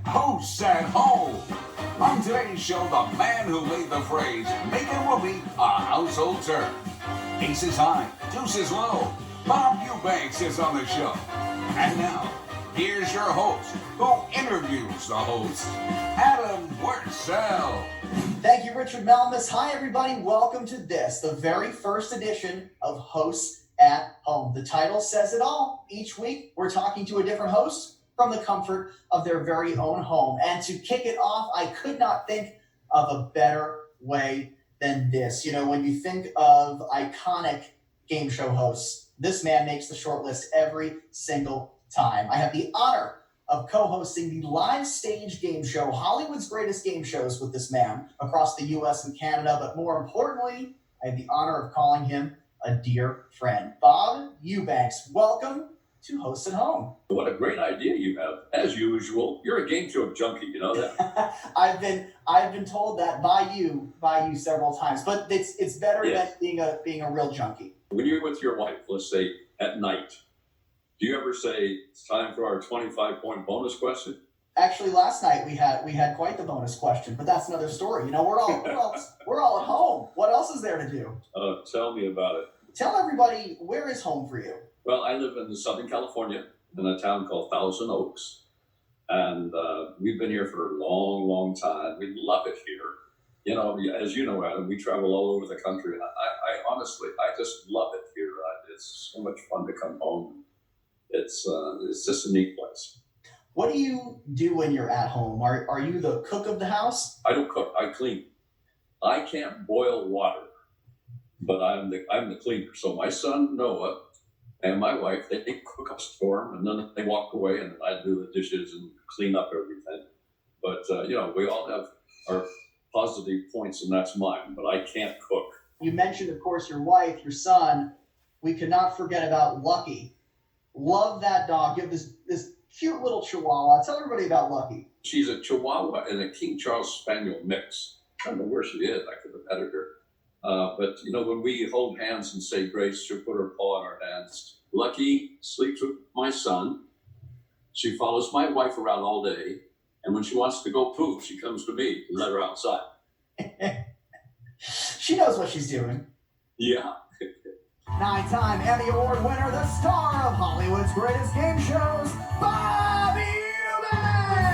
Hoste at Home. On today's show, the man who made the phrase, make it whoopee, a household term. Aces high, deuces low. Bob Eubanks is on the show. And now, here's your host, who interviews the host, Adam Wurtzel. Thank you, Richard Malmus. Hi, everybody. Welcome to this, the very first edition of Hoste at Home. The title says it all. Each week, we're talking to a different host from the comfort of their very own home. And to kick it off, I could not think of a better way than this. You know, when you think of iconic game show hosts, this man makes the short list every single time. I have the honor of co-hosting the live stage game show, Hollywood's Greatest Game Shows, with this man across the U.S. and Canada. But more importantly, I have the honor of calling him a dear friend. Bob Eubanks, welcome to Hoste at Home. What a great idea you have. As usual, you're a game show junkie, you know that? I've been told that by you several times, but it's better than being a real junkie. When you're with your wife, let's say at night, do you ever say it's time for our 25-point bonus question? Actually, last night we had quite the bonus question, but that's another story. You know, we're all at home. What else is there to do? Tell me about it. Tell everybody, where is home for you? Well, I live in Southern California in a town called Thousand Oaks, and we've been here for a long, long time. We love it here. You know, as you know, Adam, we travel all over the country, and I honestly, I just love it here. It's so much fun to come home. It's just a neat place. What do you do when you're at home? Are you the cook of the house? I don't cook. I clean. I can't boil water, but I'm the cleaner. So my son Noah and my wife, they cook us for them, and then they walk away, and I do the dishes and clean up everything. But you know, we all have our positive points, and that's mine. But I can't cook. You mentioned, of course, your wife, your son. We could not forget about Lucky. Love that dog. You have this cute little Chihuahua. Tell everybody about Lucky. She's a Chihuahua and a King Charles Spaniel mix. I don't know where she is. I could have petted her. But, you know, when we hold hands and say grace, she'll put her paw in our hands. Lucky sleeps with my son. She follows my wife around all day. And when she wants to go poop, she comes to me and let her outside. She knows what she's doing. Yeah. 9-time Emmy Award winner, the star of Hollywood's Greatest Game Shows, Bob Eubanks!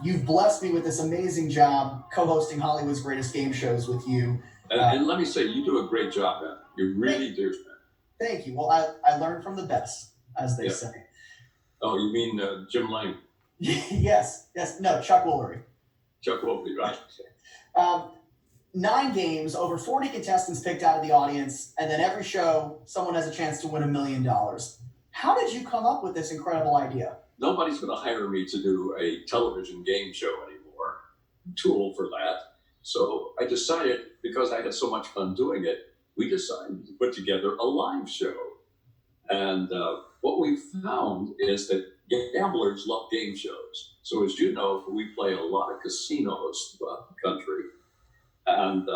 You've blessed me with this amazing job co-hosting Hollywood's Greatest Game Shows with you. And let me say, you do a great job, man. You really do, man. Thank you. Well, I learned from the best, as they say. Oh, you mean Jim Lang? Yes. No, Chuck Woolery. Chuck Woolery, right. 9 games, over 40 contestants picked out of the audience, and then every show, someone has a chance to win $1 million. How did you come up with this incredible idea? Nobody's going to hire me to do a television game show anymore. I'm too old for that. So I decided, because I had so much fun doing it, we decided to put together a live show. And what we found is that gamblers love game shows. So as you know, we play a lot of casinos throughout the country. And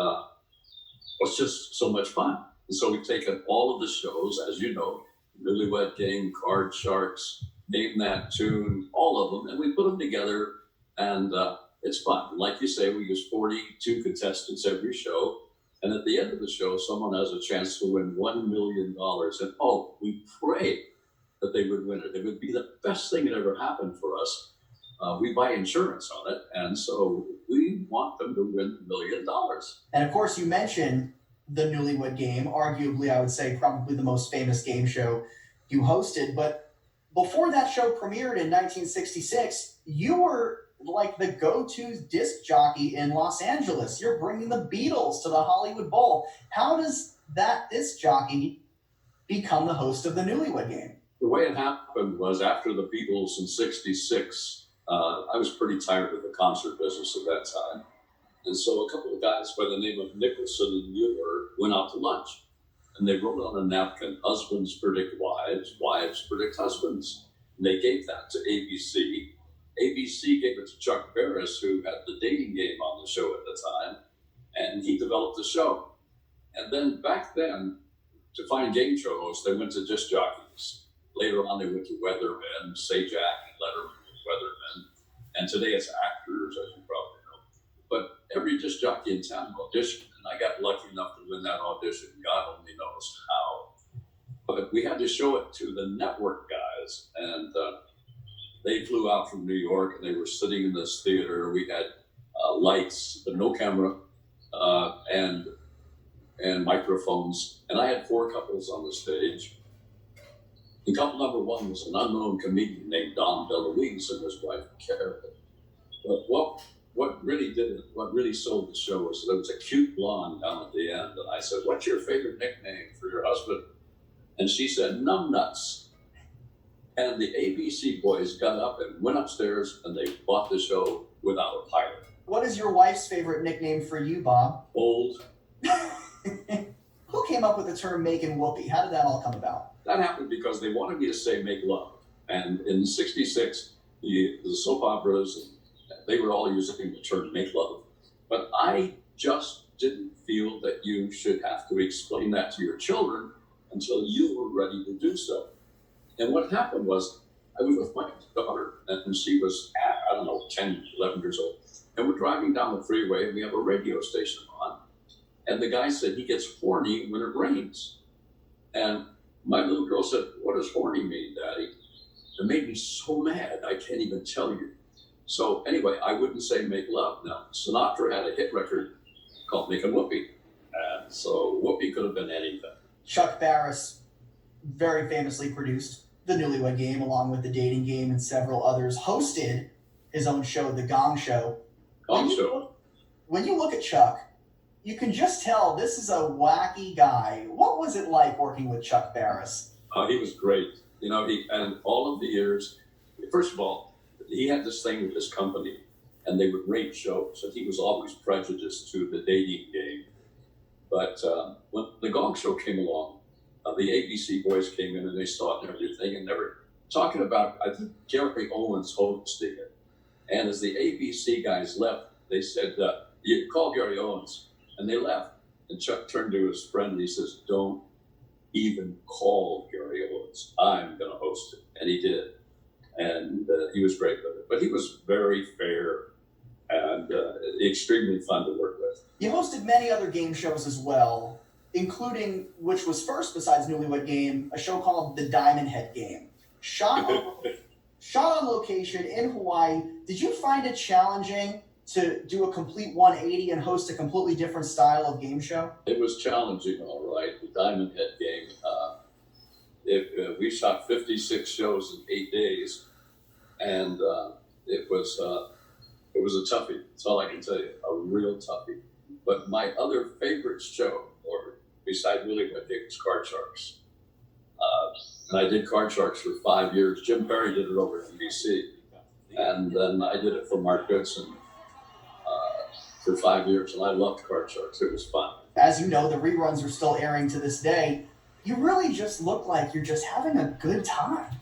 it's just so much fun. And so we've taken all of the shows, as you know, Newlywed Game, Card Sharks, Name That Tune, all of them, and we put them together, and it's fun. Like you say, we use 42 contestants every show, and at the end of the show, someone has a chance to win $1 million. And we pray that they would win it. It would be the best thing that ever happened for us. We buy insurance on it, and so we want them to win $1 million. And of course, you mentioned the Newlywed Game, arguably, I would say, probably the most famous game show you hosted. But before that show premiered in 1966, you were like the go-to disc jockey in Los Angeles. You're bringing the Beatles to the Hollywood Bowl. How does that disc jockey become the host of the Newlywed Game? The way it happened was after the Beatles in '66, I was pretty tired of the concert business at that time. And so a couple of guys by the name of Nicholson and Mueller went out to lunch. And they wrote on a napkin, husbands predict wives, wives predict husbands. And they gave that to ABC. ABC gave it to Chuck Barris, who had the dating game on the show at the time. And he developed the show. And then back then, to find game show hosts, they went to disc jockeys. Later on, they went to weathermen, Sajak and Letterman and weathermen. and today it's actors, as you probably know. But every disc jockey in town auditioned, and I got lucky enough to win that audition. God only knows how. But we had to show it to the network guys, and they flew out from New York, and they were sitting in this theater. We had lights, but no camera, and microphones. And I had 4 couples on the stage. And couple number 1 was an unknown comedian named Don DeLuise and his wife, Karen. But what really did it, what really sold the show was there was a cute blonde down at the end. And I said, "What's your favorite nickname for your husband?" And she said, "Numbnuts." And the ABC boys got up and went upstairs, and they bought the show without a pilot. What is your wife's favorite nickname for you, Bob? Old. Who came up with the term making whoopee? How did that all come about? That happened because they wanted me to say "make love." And in '66, the soap operas, they were all using the term "make love." But I just didn't feel that you should have to explain that to your children until you were ready to do so. And what happened was, I was with my daughter, and she was, 10, 11 years old. And we're driving down the freeway, and we have a radio station on. And the guy said he gets horny when it rains. And my little girl said, "What does horny mean, Daddy?" It made me so mad, I can't even tell you. So anyway, I wouldn't say "make love." Now, Sinatra had a hit record called "Making Whoopee." And so whoopee could have been anything. Chuck Barris very famously produced The Newlywed Game, along with The Dating Game and several others, hosted his own show, The Gong Show. When you look at Chuck, you can just tell this is a wacky guy. What was it like working with Chuck Barris? He was great. And all of the years, first of all, he had this thing with his company, and they would rate shows, and he was always prejudiced to The Dating Game. But when The Gong Show came along, the ABC boys came in and they saw it and everything, and they were talking about, I think, Gary Owens hosting it. And as the ABC guys left, they said, "You call Gary Owens." And they left. And Chuck turned to his friend and he says, "Don't even call Gary Owens. I'm going to host it." And he did. And he was great with it. But he was very fair and extremely fun to work with. You hosted many other game shows as well, including, which was first besides Newlywed Game, a show called The Diamond Head Game. Shot on location in Hawaii. Did you find it challenging to do a complete 180 and host a completely different style of game show? It was challenging, all right. The Diamond Head Game. We shot 56 shows in 8 days, and it was a toughie. That's all I can tell you, a real toughie. But my other favorite show, or besides Newlywed Game, was Card Sharks. And I did Card Sharks for 5 years. Jim Perry did it over at NBC, and then I did it for Mark Goodson for 5 years, and I loved Card Sharks. It was fun. As you know, the reruns are still airing to this day. You really just look like you're just having a good time.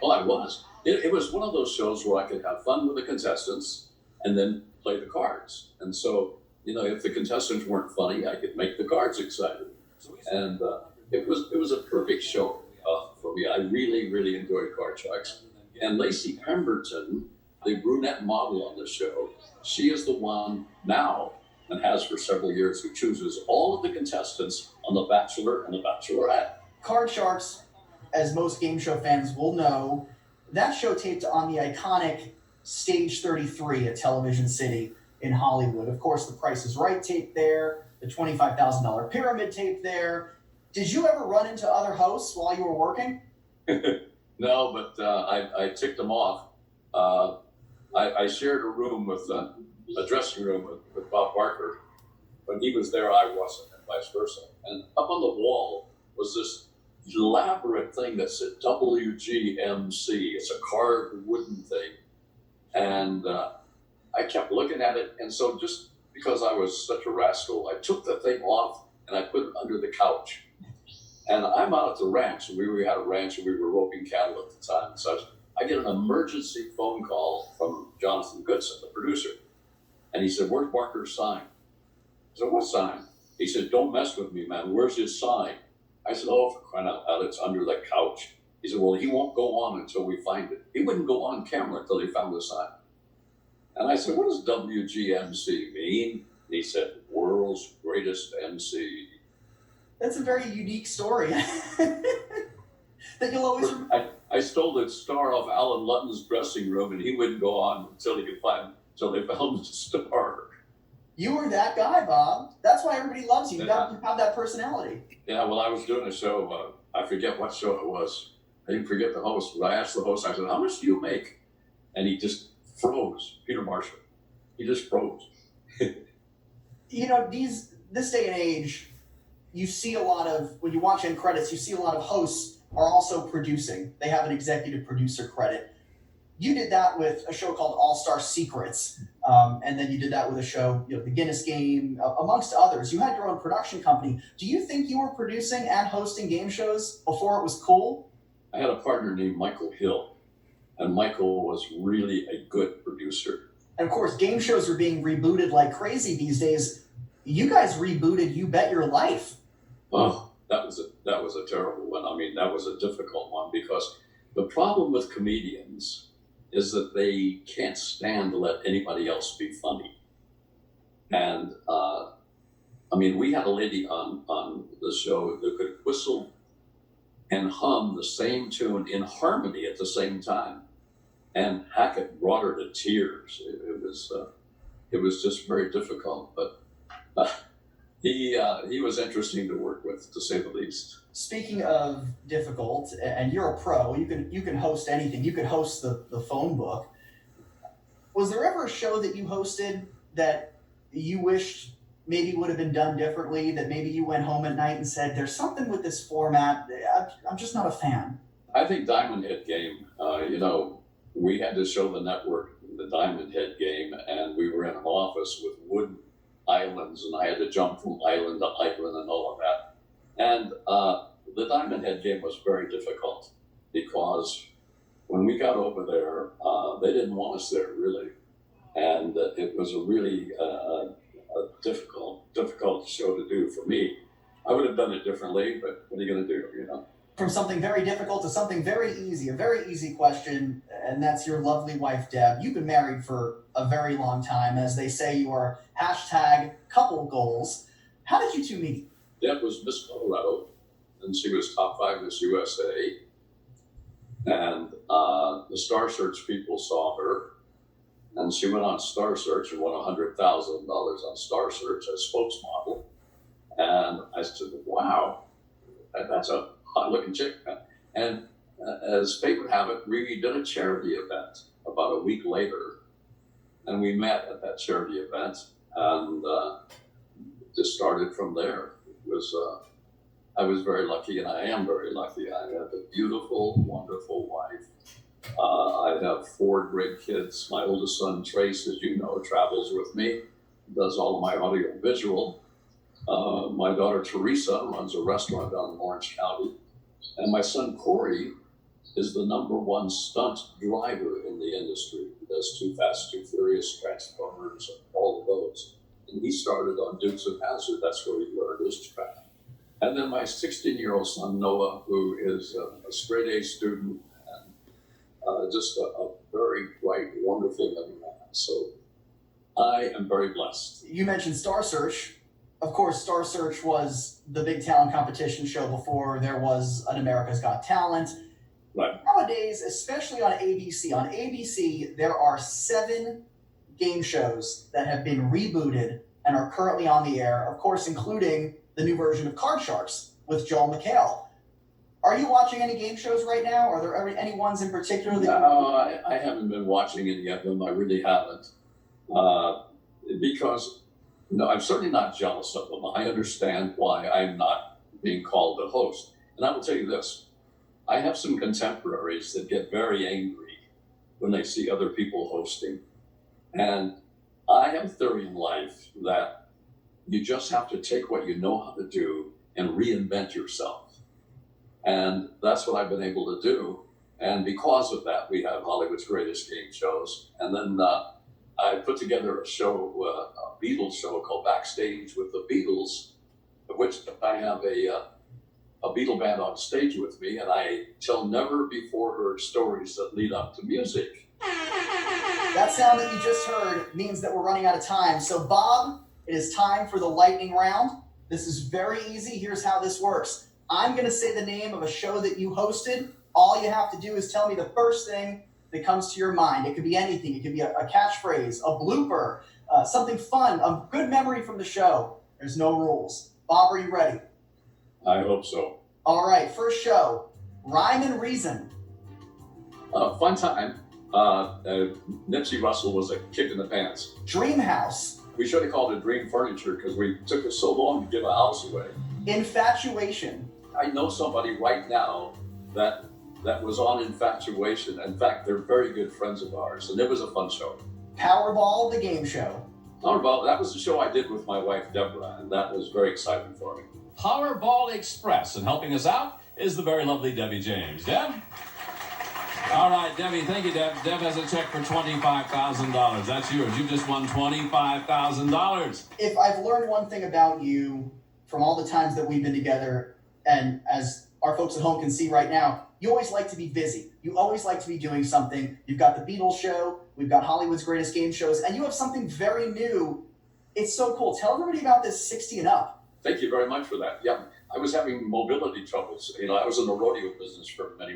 Well, I was. It was one of those shows where I could have fun with the contestants and then play the cards. And so, if the contestants weren't funny, I could make the cards exciting. And it was a perfect show for me. I really, really enjoyed Card Sharks. And Lacey Pemberton, the brunette model on the show, she is the one now, and has for several years, who chooses all of the contestants on The Bachelor and The Bachelorette. Card Sharks, as most game show fans will know, that show taped on the iconic Stage 33 at Television City in Hollywood. Of course, The Price is Right taped there, the $25,000 Pyramid taped there. Did you ever run into other hosts while you were working? No, but I ticked them off. I shared a room with a dressing room with Bob Barker. When he was there, I wasn't, and vice versa. And up on the wall was this elaborate thing that said WGMC. It's a carved wooden thing. And I kept looking at it. And so just because I was such a rascal, I took the thing off and I put it under the couch. And I'm out at the ranch, and we had a ranch, and we were roping cattle at the time and such. I get an emergency phone call from Jonathan Goodson, the producer. And he said, "Where's Barker's sign?" I said, "What sign?" He said, "Don't mess with me, man. Where's his sign?" I said, "Oh, for crying out loud, it's under the couch." He said, "Well, he won't go on until we find it." He wouldn't go on camera until he found the sign. And I said, what does WGMC mean? And he said, world's greatest MC. That's a very unique story that you'll always remember. I stole the star off Alan Lutton's dressing room, and he wouldn't go on until they found the star. You were that guy, Bob. That's why everybody loves you. You have that personality. Yeah, well, I was doing a show. I forget what show it was. I didn't forget the host. But I asked the host, I said, how much do you make? And he just froze. Peter Marshall. He just froze. You know, this day and age, you see a lot of, when you watch end credits, you see a lot of hosts are also producing. They have an executive producer credit. You did that with a show called All-Star Secrets. And then you did that with a show, The Guinness Game, amongst others. You had your own production company. Do you think you were producing and hosting game shows before it was cool? I had a partner named Michael Hill, and Michael was really a good producer. And of course, game shows are being rebooted like crazy these days. You guys rebooted You Bet Your Life. Oh, that was a terrible one. I mean, that was a difficult one because the problem with comedians is that they can't stand to let anybody else be funny. And I mean, we had a lady on the show that could whistle and hum the same tune in harmony at the same time. And Hackett brought her to tears. It was just very difficult, but he was interesting to work with, to say the least. Speaking of difficult, and you're a pro, you can host anything. You could host the phone book. Was there ever a show that you hosted that you wished maybe would have been done differently, that maybe you went home at night and said, there's something with this format, I'm just not a fan? I think Diamond Head Game, we had to show the network the Diamond Head Game, and we were in an office with wooden islands, and I had to jump from island to island and all of that. And the Diamond Head Game was very difficult because when we got over there, they didn't want us there, really. And it was a really a difficult show to do for me. I would have done it differently, but what are you going to do, From something very difficult to something very easy, a very easy question, and that's your lovely wife, Deb. You've been married for a very long time. As they say, you are #couple goals. How did you two meet? Deb was Miss Colorado, and she was top 5 Miss USA. And the Star Search people saw her, and she went on Star Search and won $100,000 on Star Search as spokesmodel. And I said, wow, that's a hot-looking chick. And as fate would have it, we did a charity event about a week later, and we met at that charity event, and just started from there. It was I was very lucky, and I am very lucky. I have a beautiful, wonderful wife. I have 4 great kids. My oldest son, Trace, as you know, travels with me, does all of my audio visual. My daughter, Teresa, runs a restaurant down in Orange County. And my son, Corey, is the #1 stunt driver in the industry. He does Too Fast, Too Furious, Transformers, all of those. And he started on Dukes of Hazzard. That's where he learned his craft. And then my 16-year-old son, Noah, who is a straight A student and just a very bright, wonderful young man. So I am very blessed. You mentioned Star Search. Of course, Star Search was the big talent competition show before there was an America's Got Talent. Right. Nowadays, especially on ABC, there are 7 game shows that have been rebooted and are currently on the air, of course, including the new version of Card Sharks with Joel McHale. Are you watching any game shows right now? Are there any ones in particular that No, I haven't been watching any of them. I really haven't. Because I'm certainly not jealous of them. I understand why I'm not being called to host. And I will tell you this. I have some contemporaries that get very angry when they see other people hosting. And I have a theory in life that you just have to take what you know how to do and reinvent yourself. And that's what I've been able to do. And because of that, we have Hollywood's Greatest Game Shows. And then I put together a show, a Beatles show called Backstage with the Beatles, of which I have a Beatle band on stage with me, and I tell never before heard stories that lead up to music. That sound that you just heard means that we're running out of time. So, Bob, it is time for the lightning round. This is very easy. Here's how this works. I'm going to say the name of a show that you hosted. All you have to do is tell me the first thing that comes to your mind. It could be anything. It could be a catchphrase, a blooper, something fun, a good memory from the show. There's no rules. Bob, are you ready? I hope so. All right, first show, Rhyme and Reason. Fun time. Nipsey Russell was a kick in the pants. Dream House. We should have called it Dream Furniture because we took us so long to give a house away. Infatuation. I know somebody right now that was on Infatuation. In fact, they're very good friends of ours, and it was a fun show. Powerball, the game show. Powerball, that was the show I did with my wife, Deborah, and that was very exciting for me. Powerball Express, and helping us out is the very lovely Debbie James. Deb? All right, Debbie, thank you, Deb. Deb has a check for $25,000. That's yours. You just won $25,000. If I've learned one thing about you from all the times that we've been together, and as our folks at home can see right now, you always like to be busy. You always like to be doing something. You've got the Beatles show, we've got Hollywood's Greatest Game Shows, and you have something very new. It's so cool. Tell everybody about this 60 and Up. Thank you very much for that. Yeah, I was having mobility troubles. I was in the rodeo business for many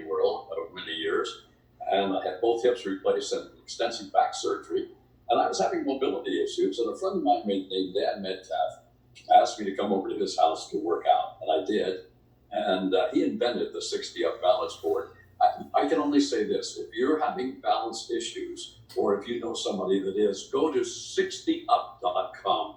years, and I had both hips replaced and extensive back surgery, and I was having mobility issues. And a friend of mine named Dan Metcalf asked me to come over to his house to work out, and I did. And he invented the 60 Up balance board. I can only say this: if you're having balance issues, or if you know somebody that is, go to 60up.com.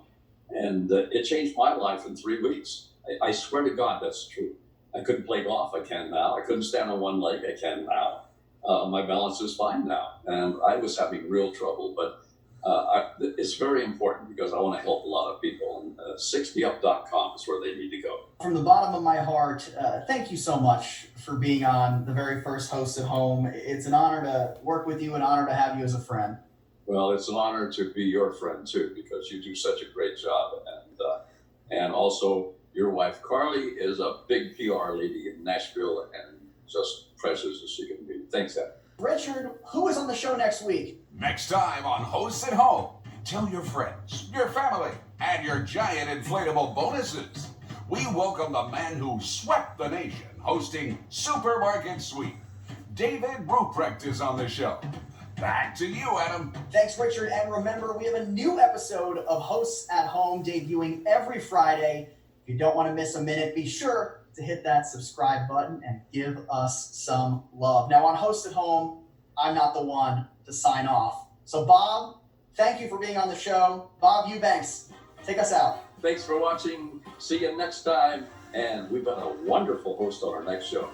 And it changed my life in 3 weeks. I swear to God, that's true. I couldn't play golf. I can now. I couldn't stand on one leg. I can now. My balance is fine now. And I was having real trouble. But it's very important because I want to help a lot of people. And 60up.com is where they need to go. From the bottom of my heart, thank you so much for being on the very first Host at Home. It's an honor to work with you, an honor to have you as a friend. Well, it's an honor to be your friend, too, because you do such a great job. And also, your wife, Carly, is a big PR lady in Nashville and just precious as she can be. Thanks, Ed. Richard, who is on the show next week? Next time on Host at Home, tell your friends, your family, and your giant inflatable bonuses. We welcome the man who swept the nation hosting Supermarket Sweep. David Ruprecht is on the show. Back to you, Adam. Thanks, Richard. And remember, we have a new episode of Hosts at Home debuting every Friday. If you don't want to miss a minute, be sure to hit that subscribe button and give us some love. Now, on Hosts at Home, I'm not the one to sign off. So, Bob, thank you for being on the show. Bob Eubanks, take us out. Thanks for watching. See you next time. And we've got a wonderful host on our next show.